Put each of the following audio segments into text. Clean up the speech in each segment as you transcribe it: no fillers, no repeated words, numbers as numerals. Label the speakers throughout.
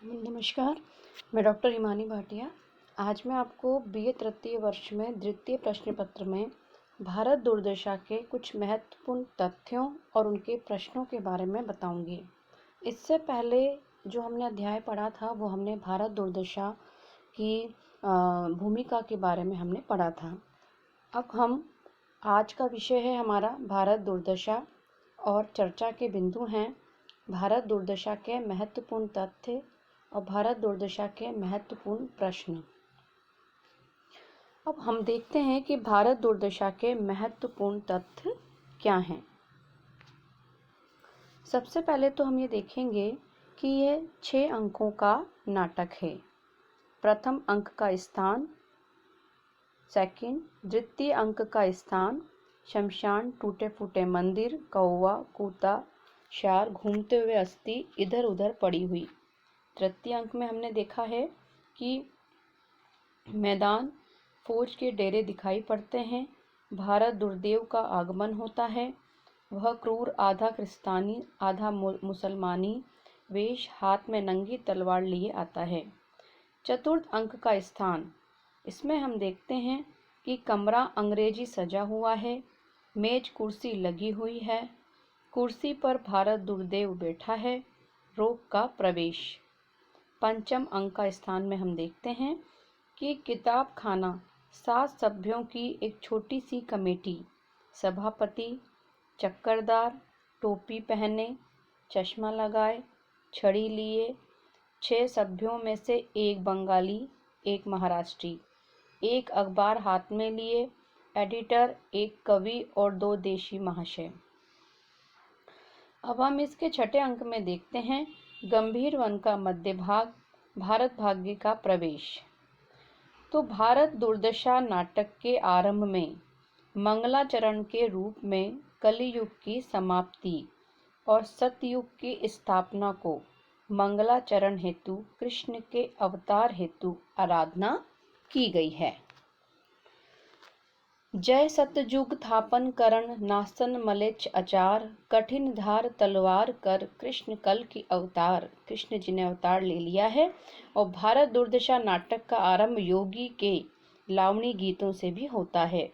Speaker 1: नमस्कार, मैं डॉक्टर हिमानी भाटिया। आज मैं आपको बीए तृतीय वर्ष में द्वितीय प्रश्न पत्र में भारत दूरदर्शा के कुछ महत्वपूर्ण तथ्यों और उनके प्रश्नों के बारे में बताऊंगी। इससे पहले जो हमने अध्याय पढ़ा था वो हमने भारत दूरदर्शा की भूमिका के बारे में हमने पढ़ा था। अब आज का विषय है हमारा भारत दूरदर्शा और चर्चा के बिंदु हैं भारत दूरदर्शा के महत्वपूर्ण तथ्य और भारत दूरदर्शा के महत्वपूर्ण प्रश्न। अब हम देखते हैं कि भारत दूरदर्शा के महत्वपूर्ण तथ्य क्या हैं। सबसे पहले तो हम ये देखेंगे कि ये 6 अंकों का नाटक है। प्रथम अंक का स्थान, सेकंड, द्वितीय अंक का स्थान, शमशान, टूटे फूटे मंदिर, कौवा, कूता, शार, घूमते हुए अस्थि, इधर उधर पड़ी हुई। तृतीय अंक में हमने देखा है कि मैदान, फौज के डेरे दिखाई पड़ते हैं, भारत दुर्देव का आगमन होता है, वह क्रूर आधा क्रिस्तानी आधा मुसलमानी वेश हाथ में नंगी तलवार लिए आता है। चतुर्थ अंक का स्थान, इसमें हम देखते हैं कि कमरा अंग्रेजी सजा हुआ है, मेज कुर्सी लगी हुई है, कुर्सी पर भारत दुर्देव बैठा है, रोग का प्रवेश। पंचम अंक का स्थान में हम देखते हैं कि किताब खाना 7 सभ्यों की एक छोटी सी कमेटी, सभापति, चक्करदार, टोपी पहने, चश्मा लगाए, छड़ी लिए, 6 सभ्यों में से एक बंगाली, एक महाराष्ट्री, एक अखबार हाथ में लिए, एडिटर, एक कवि और 2 देशी महाशय। अब हम इसके छठे अंक में देखते हैं गंभीर वन का मध्य भाग, भारत भाग्य का प्रवेश। तो भारत दुर्दशा नाटक के आरंभ में मंगलाचरण के रूप में कलियुग की समाप्ति और सतयुग की स्थापना को मंगलाचरण हेतु कृष्ण के अवतार हेतु आराधना की गई है। जय सतयुग थापन करण नासन मलेच्छ अचार, कठिन धार तलवार कर कृष्ण कल की अवतार। कृष्ण जी ने अवतार ले लिया है। और भारत दुर्दशा नाटक का आरंभ योगी के लावणी गीतों से भी होता है।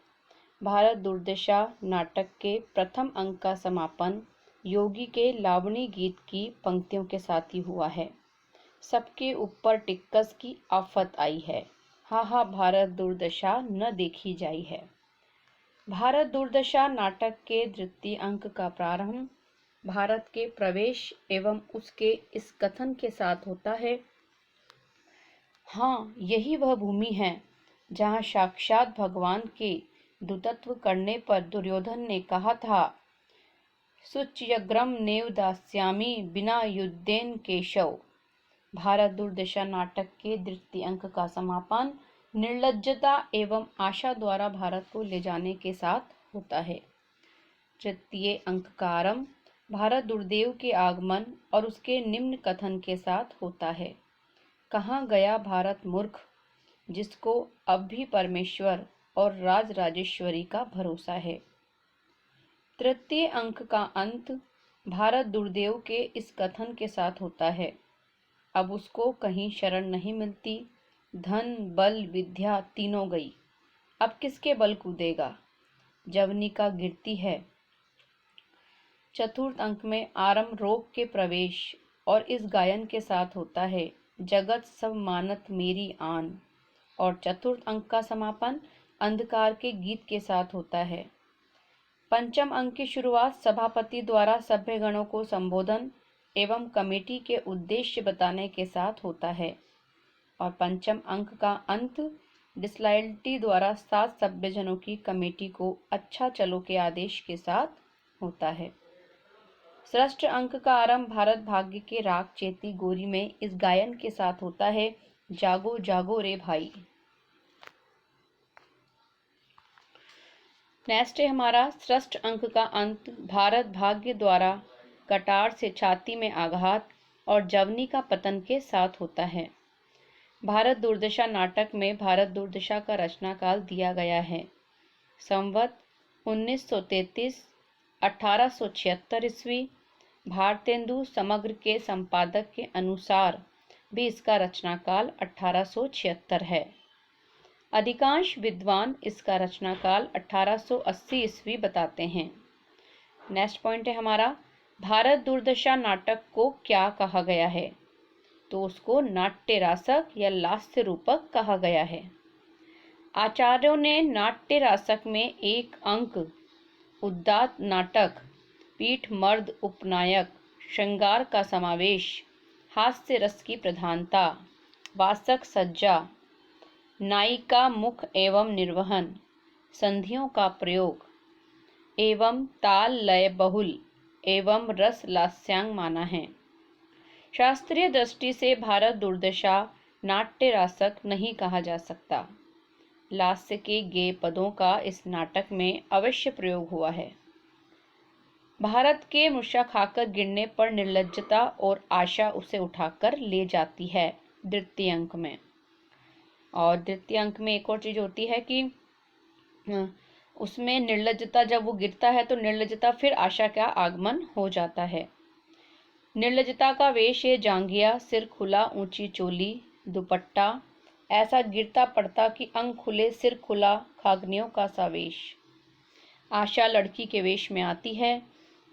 Speaker 1: भारत दुर्दशा नाटक के प्रथम अंक का समापन योगी के लावणी गीत की पंक्तियों के साथ ही हुआ है। सबके ऊपर टिक्कस की आफत आई है, हा हा भारत दुर्दशा न देखी जाई है। भारत दुर्दशा नाटक के द्वितीय अंक का प्रारंभ भारत के प्रवेश एवं उसके इस कथन के साथ होता है, हाँ यही वह भूमि है जहाँ साक्षात भगवान के दूतत्व करने पर दुर्योधन ने कहा था, सुच्यग्रम नेव दास्यामि बिना युद्धेन केशव। भारत दुर्दशा नाटक के द्वितीय अंक का समापन निर्लज्जता एवं आशा द्वारा भारत को ले जाने के साथ होता है। तृतीय अंक का आरंभ भारत दुर्देव के आगमन और उसके निम्न कथन के साथ होता है, कहाँ गया भारत मूर्ख जिसको अब भी परमेश्वर और राज राजेश्वरी का भरोसा है। तृतीय अंक का अंत भारत दुर्देव के इस कथन के साथ होता है, अब उसको कहीं शरण नहीं मिलती, धन बल विद्या तीनों गई, अब किसके बल कूदेगा, जवनिका गिरती है। चतुर्थ अंक में आरंभ रोग के प्रवेश और इस गायन के साथ होता है, जगत सब मानत मेरी आन। और चतुर्थ अंक का समापन अंधकार के गीत के साथ होता है। पंचम अंक की शुरुआत सभापति द्वारा सभ्यगणों को संबोधन एवं कमेटी के उद्देश्य बताने के साथ होता है। और पंचम अंक का अंत डिसलाइल्टी द्वारा 7 सभ्यजनों की कमेटी को अच्छा चलो के आदेश के साथ होता है। षष्ठ अंक का आरंभ भारत भाग्य के राग चेती गोरी में इस गायन के साथ होता है, जागो जागो रे भाई। नेक्स्ट है हमारा षष्ठ अंक का अंत भारत भाग्य द्वारा कटार से छाती में आघात और जवनी का पतन के साथ होता है। भारत दुर्दशा नाटक में भारत दुर्दशा का रचना काल दिया गया है, संवत 1933 1876 ईस्वी। भारतेंदु समग्र के संपादक के अनुसार भी इसका रचनाकाल 1876 है। अधिकांश विद्वान इसका रचनाकाल 1880 ईस्वी बताते हैं। नेक्स्ट पॉइंट है हमारा, भारत दुर्दशा नाटक को क्या कहा गया है? तो उसको नाट्य रासक या लास्य रूपक कहा गया है। आचार्यों ने नाट्य रासक में एक अंक, उद्दात नाटक, पीठ मर्द उपनायक, श्रृंगार का समावेश, हास्य रस की प्रधानता, वासक सज्जा, नायिका मुख एवं निर्वहन, संधियों का प्रयोग एवं ताल लय बहुल एवं रस लास्यांग माना है। शास्त्रीय दृष्टि से भारत दुर्दशा नाट्य रासक नहीं कहा जा सकता। लास्य के गेय पदों का इस नाटक में अवश्य प्रयोग हुआ है। भारत के मूर्छा खाकर गिरने पर निर्लज्जता और आशा उसे उठाकर ले जाती है द्वितीय अंक में। और द्वितीय अंक में एक और चीज होती है कि उसमें निर्लज्जता, जब वो गिरता है तो निर्लज्जता फिर आशा का आगमन हो जाता है। निर्लज्जता का वेश है जांघिया, सिर खुला, ऊंची चोली, दुपट्टा, ऐसा गिरता पड़ता कि अंग खुले, सिर खुला, खाग्नियों का सा वेश। आशा लड़की के वेश में आती है।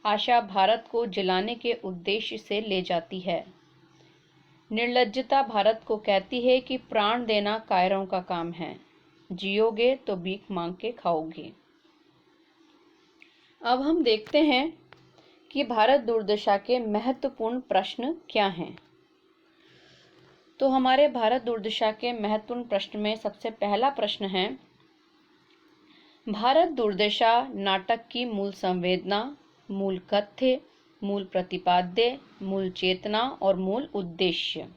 Speaker 1: आशा भारत को जलाने के उद्देश्य से ले जाती है। निर्लज्जता भारत को कहती है कि प्राण देना कायरों का काम है, जियोगे तो भीख मांग के खाओगे। अब हम देखते हैं कि भारत दुर्दशा के महत्वपूर्ण प्रश्न क्या हैं। तो हमारे भारत दुर्दशा के महत्वपूर्ण प्रश्न में सबसे पहला प्रश्न है, भारत दुर्दशा नाटक की मूल संवेदना, मूल कथ्य, मूल प्रतिपाद्य, मूल चेतना और मूल उद्देश्य,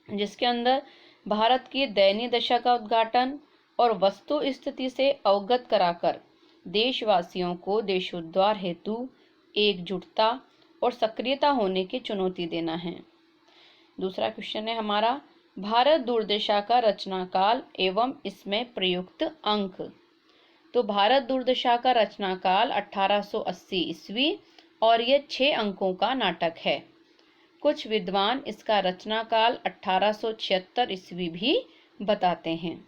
Speaker 1: जिसके अंदर भारत की दयनीय दशा का उद्घाटन और वस्तु स्थिति से अवगत कराकर देशवासियों को देशोद्धार हेतु एकजुटता और सक्रियता होने की चुनौती देना है। दूसरा क्वेश्चन है हमारा, भारत दुर्दशा का रचनाकाल एवं इसमें प्रयुक्त अंक। तो भारत दुर्दशा का रचनाकाल 1880 ईस्वी और ये 6 अंकों का नाटक है। कुछ विद्वान इसका रचनाकाल 1876 ईस्वी भी बताते हैं।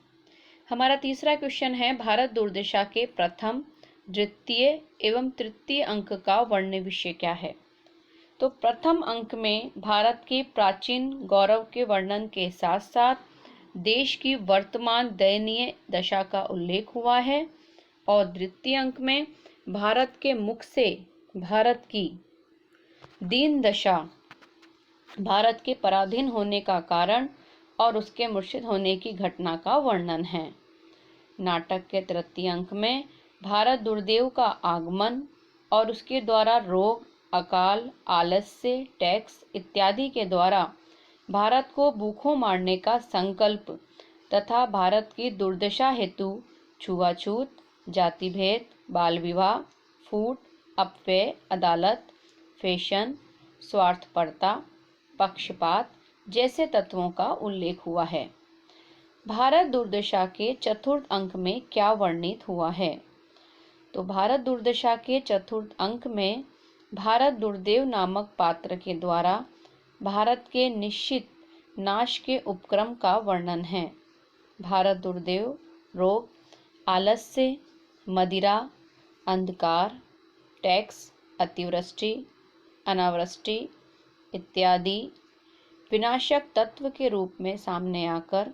Speaker 1: हमारा तीसरा क्वेश्चन है, भारत दुर्दशा के प्रथम, द्वितीय एवं तृतीय अंक का वर्ण विषय क्या है? तो प्रथम अंक में भारत की प्राचीन गौरव के वर्णन के साथ साथ देश की वर्तमान दयनीय दशा का उल्लेख हुआ है और द्वितीय अंक में भारत के मुख से भारत की दीन दशा, भारत के पराधीन होने का कारण और उसके मूर्छित होने की घटना का वर्णन है। नाटक के तृतीय अंक में भारत दुर्देव का आगमन और उसके द्वारा रोग, अकाल, आलस्य, टैक्स इत्यादि के द्वारा भारत को भूखों मारने का संकल्प तथा भारत की दुर्दशा हेतु छुआछूत, जाति भेद, बाल विवाह, फूट, अपव्यय, अदालत, फैशन, स्वार्थपरता, पक्षपात जैसे तत्वों का उल्लेख हुआ है। भारत दुर्दशा के चतुर्थ अंक में क्या वर्णित हुआ है? तो भारत दुर्दशा के चतुर्थ अंक में भारत दुर्देव नामक पात्र के द्वारा भारत के निश्चित नाश के उपक्रम का वर्णन है। भारत दुर्देव रोग, आलस्य, मदिरा, अंधकार, टैक्स, अतिवृष्टि, अनावृष्टि इत्यादि विनाशक तत्व के रूप में सामने आकर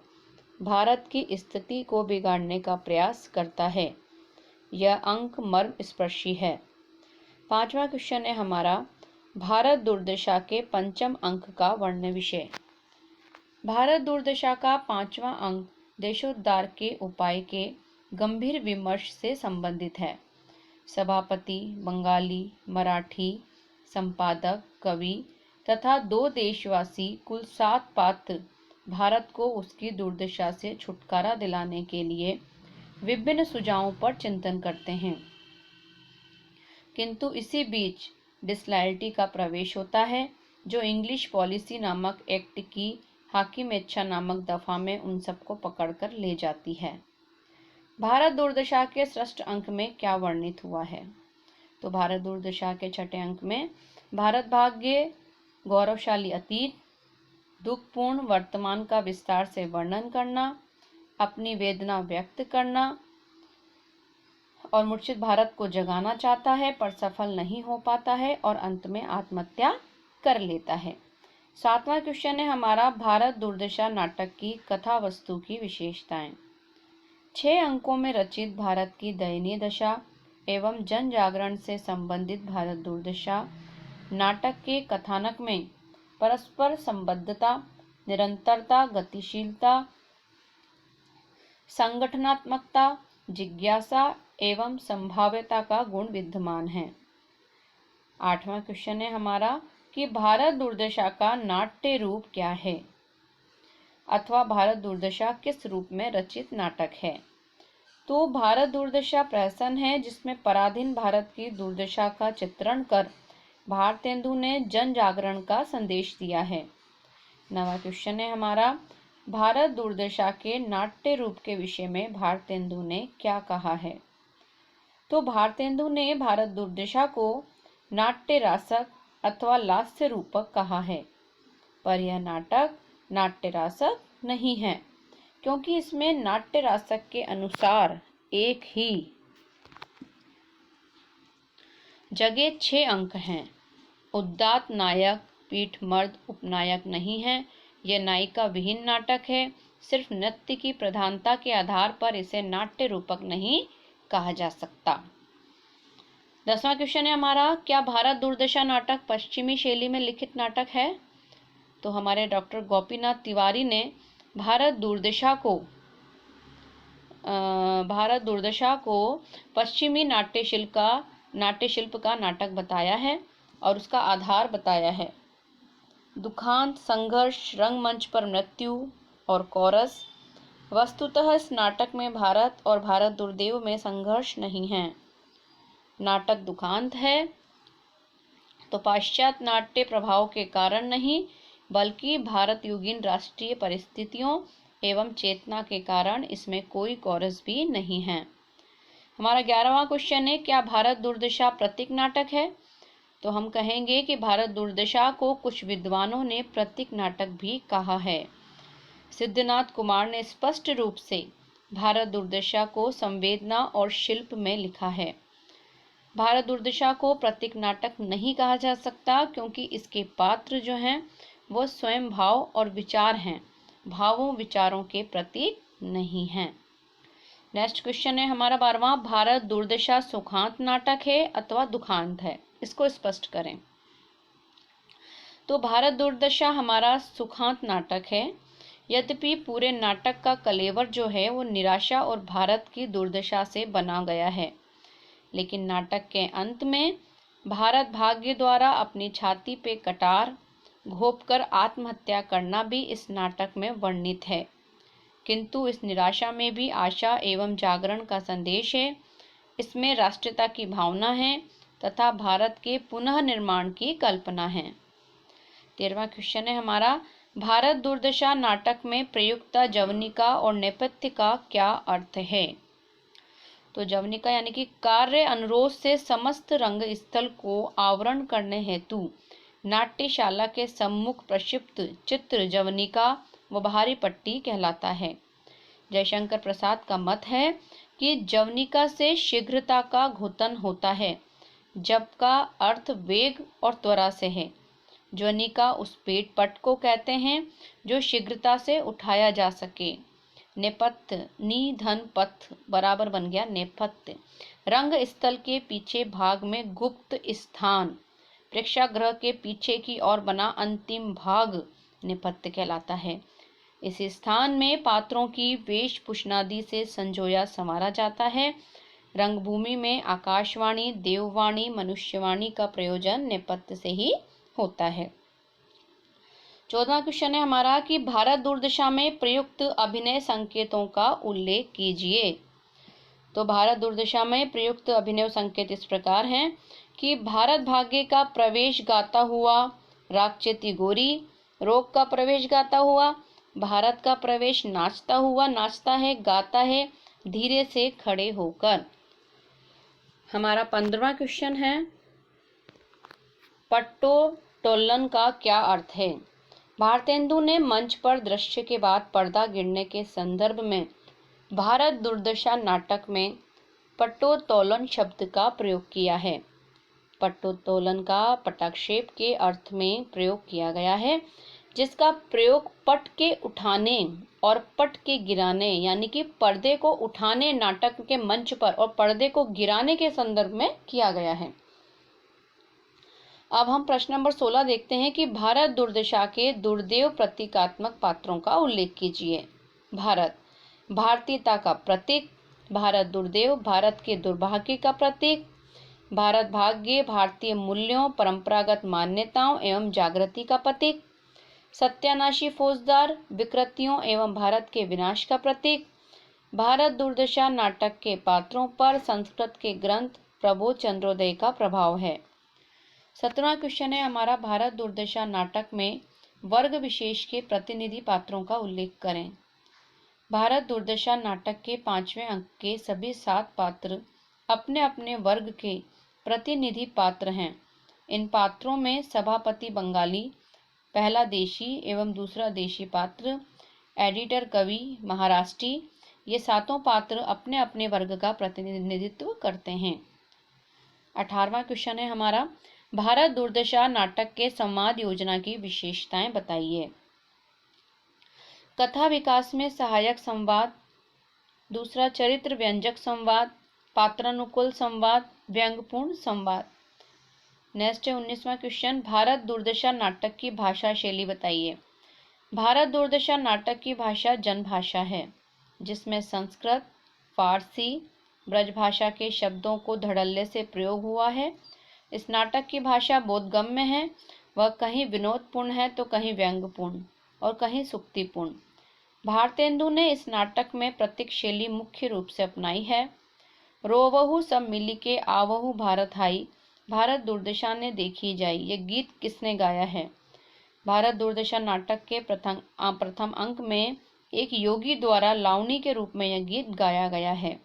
Speaker 1: भारत की स्थिति को बिगाड़ने का प्रयास करता है। यह अंक मर्म स्पर्शी है। पांचवा क्वेश्चन है हमारा, भारत दुर्दशा के पंचम अंक का वर्ण विषय। भारत दुर्दशा का पांचवा अंक देशोद्धार के उपाय के गंभीर विमर्श से संबंधित है। सभापति, बंगाली, मराठी, संपादक, कवि तथा 2 देशवासी कुल 7 पात्र भारत को उसकी दुर्दशा से छुटकारा दिलाने के लिए विभिन्न सुझावों पर चिंतन करते हैं, किंतु इसी बीच डिसलॉयल्टी का प्रवेश होता है, जो इंग्लिश पॉलिसी नामक एक्ट की हाकिमेच्छा नामक दफा में उन सबको पकड़कर ले जाती है। भारत दुर्दशा के षष्ठ अंक में क्या वर्णित हुआ है? तो भारत दुर्दशा के छठे अंक में भारत भाग्य, गौरवशाली अतीत, दुखपूर्ण वर्तमान का विस्तार से वर्णन करना, अपनी वेदना व्यक्त करना और मूर्छित भारत को जगाना चाहता है पर सफल नहीं हो पाता है और अंत में आत्महत्या कर लेता है। 7वां क्वेश्चन है हमारा भारत दुर्दशा नाटक की कथा वस्तु की विशेषताएं। 6 अंकों में रचित भारत की दयनीय दशा एवं जन जागरण से संबंधित भारत दुर्दशा नाटक के कथानक में परस्पर संबद्धता, निरंतरता, गतिशीलता, संगठनात्मकता, जिज्ञासा एवं संभाव्यता का गुण विद्यमान है। 8वां क्वेश्चन है हमारा कि भारत दुर्दशा का नाट्य रूप क्या है अथवा भारत दुर्दशा किस रूप में रचित नाटक है। तो भारत दुर्दशा प्रहसन है जिसमें पराधीन भारत की दुर्दशा का चित्रण कर भारतेंदु ने जन जागरण का संदेश दिया है। 9वां क्वेश्चन है हमारा भारत दुर्दशा के नाट्य रूप के विषय में भारतेंदु ने क्या कहा है। तो भारतेंदु ने भारत दुर्दशा को नाट्य रासक अथवा लास्य रूपक कहा है, पर यह नाटक नाट्य रासक नहीं है क्योंकि इसमें नाट्य रासक के अनुसार एक ही जगह 6 अंक हैं। उदात्त नायक, पीठ मर्द उपनायक नहीं है। यह नायिका विहीन नाटक है। सिर्फ नृत्य की प्रधानता के आधार पर इसे नाट्य रूपक नहीं कहा जा सकता। 10वां क्वेश्चन है हमारा क्या भारत दुर्दशा नाटक पश्चिमी शैली में लिखित नाटक है। तो हमारे डॉक्टर गोपीनाथ तिवारी ने भारत दुर्दशा को पश्चिमी नाट्यशिल्प का नाटक बताया है और उसका आधार बताया है। दुखांत, संघर्ष, रंगमंच पर मृत्यु और कोरस। वस्तुतः इस नाटक में भारत और भारत दुर्देव में संघर्ष नहीं है। नाटक दुखांत है तो पाश्चात्य नाट्य प्रभाव के कारण नहीं बल्कि भारत युगीन राष्ट्रीय परिस्थितियों एवं चेतना के कारण इसमें कोई कोरस भी नहीं है। हमारा 11वां क्वेश्चन है क्या भारत दुर्दशा प्रतीक नाटक है। तो हम कहेंगे कि भारत दुर्दशा को कुछ विद्वानों ने प्रतीक नाटक भी कहा है। सिद्धनाथ कुमार ने स्पष्ट रूप से भारत दुर्दशा को संवेदना और शिल्प में लिखा है। भारत दुर्दशा को प्रतीक नाटक नहीं कहा जा सकता क्योंकि इसके पात्र जो हैं वो स्वयं भाव और विचार हैं, भावों विचारों के प्रतीक नहीं हैं। नेक्स्ट क्वेश्चन है हमारा 12वां भारत दुर्दशा सुखांत नाटक है अथवा दुखांत है, इसको स्पष्ट करें। तो भारत दुर्दशा हमारा सुखांत नाटक है। यद्यपि पूरे नाटक का कलेवर जो है वो निराशा और भारत की दुर्दशा से बना गया है, लेकिन नाटक के अंत में भारत भाग्य द्वारा अपनी छाती पे कटार घोंपकर आत्महत्या करना भी इस नाटक में वर्णित है, किंतु इस निराशा में भी आशा एवं जागरण का संदेश है। इसमें राष्ट्रीयता की भावना है तथा भारत के पुनः निर्माण की कल्पना है। 13वां क्वेश्चन है हमारा भारत दुर्दशा नाटक में प्रयुक्त जवनिका और नेपथ्य का क्या अर्थ है। तो जवनिका यानी कि कार्य अनुरोध से समस्त रंग स्थल को आवरण करने हेतु नाट्यशाला के सम्मुख प्रक्षिप्त चित्र जवनिका व बाहरी पट्टी कहलाता है। जयशंकर प्रसाद का मत है कि जवनिका से शीघ्रता का घुतन होता है, जबका अर्थ वेग और त्वरा से है। जवनिका उस पेट पट को कहते हैं जो शीघ्रता से उठाया जा सके। नेपथ्य नी धन पथ बराबर बन गया नेपथ्य। रंग स्थल के पीछे भाग में गुप्त स्थान, प्रेक्षागृह के पीछे की ओर बना अंतिम भाग नेपथ्य कहलाता है। इस स्थान में पात्रों की वेशभूषणादि से संजोया संवारा जाता है। रंगभूमि में आकाशवाणी, देववाणी, मनुष्यवाणी का प्रयोजन नेपथ्य से ही होता है। 14वां क्वेश्चन है हमारा कि भारत दुर्दशा में प्रयुक्त अभिनय संकेतों का उल्लेख कीजिए। तो भारत दुर्दशा में प्रयुक्त अभिनय संकेत इस प्रकार हैं कि भारत भाग्य का प्रवेश गाता हुआ राक्षती गोरी, रोग का प्रवेश गाता हुआ, भारत का प्रवेश नाचता हुआ नाचता है, गाता है धीरे से खड़े होकर। हमारा 15वां क्वेश्चन है पट्टो टोलन का क्या अर्थ है। भारतेंदु ने मंच पर दृश्य के बाद पर्दा गिरने के संदर्भ में भारत दुर्दशा नाटक में पट्टोत्तोलन शब्द का प्रयोग किया है। पट्टोत्तोलन का पटाक्षेप के अर्थ में प्रयोग किया गया है, जिसका प्रयोग पट के उठाने और पट के गिराने यानी कि पर्दे को उठाने नाटक के मंच पर और पर्दे को गिराने के संदर्भ में किया गया है। अब हम प्रश्न नंबर 16 देखते हैं कि भारत दुर्दशा के दुर्देव प्रतीकात्मक पात्रों का उल्लेख कीजिए। भारत भारतीयता का प्रतीक, भारत दुर्देव भारत के दुर्भाग्य का प्रतीक, भारत भाग्य भारतीय मूल्यों परंपरागत मान्यताओं एवं जागृति का प्रतीक, सत्यानाशी फौजदार विकृतियों एवं भारत के विनाश का प्रतीक। भारत दुर्दशा नाटक के पात्रों पर संस्कृत के ग्रंथ प्रबोध चंद्रोदय का प्रभाव है। 17वां क्वेश्चन है हमारा, भारत दुर्दशा नाटक में वर्ग विशेष के प्रतिनिधि पात्रों का उल्लेख करें। भारत दुर्दशा नाटक के 5वें अंक के सभी 7 पात्र अपने अपने वर्ग के प्रतिनिधि पात्र हैं। इन पात्रों में सभापति बंगाली, पहला देशी एवं दूसरा देशी पात्र, एडिटर कवि महाराष्ट्री, ये 7 पात्र अपने अपने वर्ग का प्रतिनिधित्व करते हैं। 18वां क्वेश्चन है हमारा, भारत दुर्दशा नाटक के संवाद योजना की विशेषताएं बताइए। कथा विकास में सहायक संवाद, दूसरा चरित्र व्यंजक संवाद, पात्रानुकूल संवाद, व्यंग्यपूर्ण संवाद। नेक्स्ट है 19वां क्वेश्चन, भारत दुर्दशा नाटक की भाषा शैली बताइए। भारत दुर्दशा नाटक की भाषा जनभाषा है, जिसमें संस्कृत, फारसी, ब्रजभाषा के शब्दों को धड़ल्ले से प्रयोग हुआ है। इस नाटक की भाषा बोधगम्य है, वह कहीं विनोदपूर्ण है तो कहीं व्यंग्यपूर्ण और कहीं सूक्तिपूर्ण। भारतेंदु ने इस नाटक में प्रतीक शैली मुख्य रूप से अपनाई है। रोवहु सब मिली के आवहु भारत आई, भारत दुर्दशा ने देखी जाई, ये गीत किसने गाया है। भारत दुर्दशा नाटक के प्रथम अंक में एक योगी द्वारा लावनी के रूप में यह गीत गाया गया है।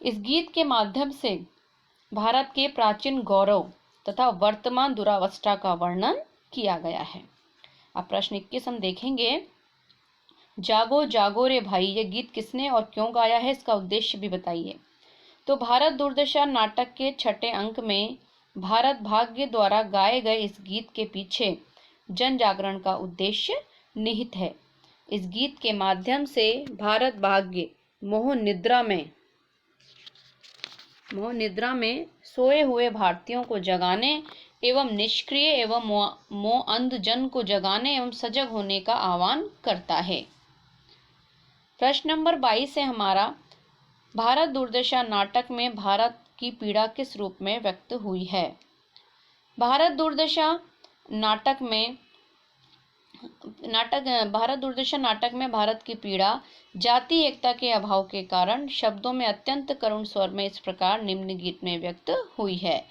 Speaker 1: इस गीत के माध्यम से भारत के प्राचीन गौरव तथा वर्तमान दुरावस्था का वर्णन किया गया है। अब प्रश्न 21 हम देखेंगे, जागो जागो रे भाई, ये गीत किसने और क्यों गाया है, इसका उद्देश्य भी बताइए। तो भारत दुर्दशा नाटक के 6ठे अंक में भारत भाग्य द्वारा गाए गए इस गीत के पीछे जन जागरण का उद्देश्य निहित है। इस गीत के माध्यम से भारत भाग्य मोह निद्रा में सोए हुए भारतीयों को जगाने एवं निष्क्रिय एवं मोह अंध जन को जगाने एवं सजग होने का आह्वान करता है। प्रश्न नंबर 22 है हमारा, भारत दुर्दशा नाटक में भारत की पीड़ा किस रूप में व्यक्त हुई है। भारत दुर्दशा नाटक में भारत की पीड़ा जाति एकता के अभाव के कारण शब्दों में अत्यंत करुण स्वर में इस प्रकार निम्न गीत में व्यक्त हुई है।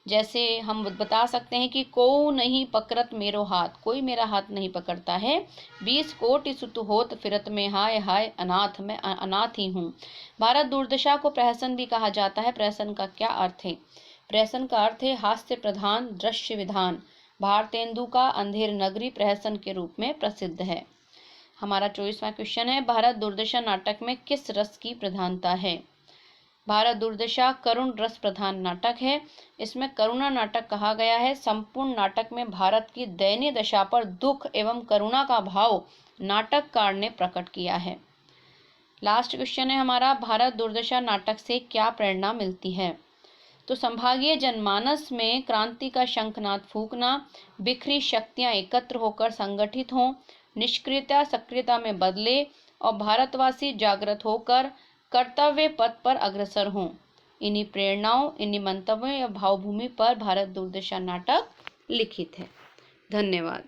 Speaker 1: जैसे हम बता सकते हैं कि को नहीं पकड़त मेरो हाथ, कोई मेरा हाथ नहीं पकड़ता है। 20 कोटि सुत होत फिरत में हाय हाय अनाथ, मैं अनाथ ही हूँ। भारत दुर्दशा को प्रहसन भी कहा जाता है। प्रहसन का क्या अर्थ है? प्रहसन का अर्थ है हास्य प्रधान दृश्य विधान। भारतेंदु का अंधेर नगरी प्रहसन के रूप में प्रसिद्ध है। हमारा 24वां क्वेश्चन है, भारत दुर्दशा नाटक में किस रस की प्रधानता है। भारत दुर्दशा करुण रस प्रधान नाटक है। इसमें करुणा नाटक कहा गया है। संपूर्ण नाटक में भारत की दयनीय दशा पर दुख एवं करुणा का भाव नाटककार ने प्रकट किया है। लास्ट क्वेश्चन है हमारा, भारत दुर्दशा नाटक से क्या प्रेरणा मिलती है। तो संभागीय जनमानस में क्रांति का शंखनाद फूंकना, बिखरी शक्तियां एकत्र होकर संगठित हों, निष्क्रियता सक्रियता में बदले और भारतवासी जागृत होकर कर्तव्य पथ पर अग्रसर हों। इन्हीं प्रेरणाओं, इन्हीं मंतव्यों या भावभूमि पर भारत दुर्दशा नाटक लिखित है। धन्यवाद।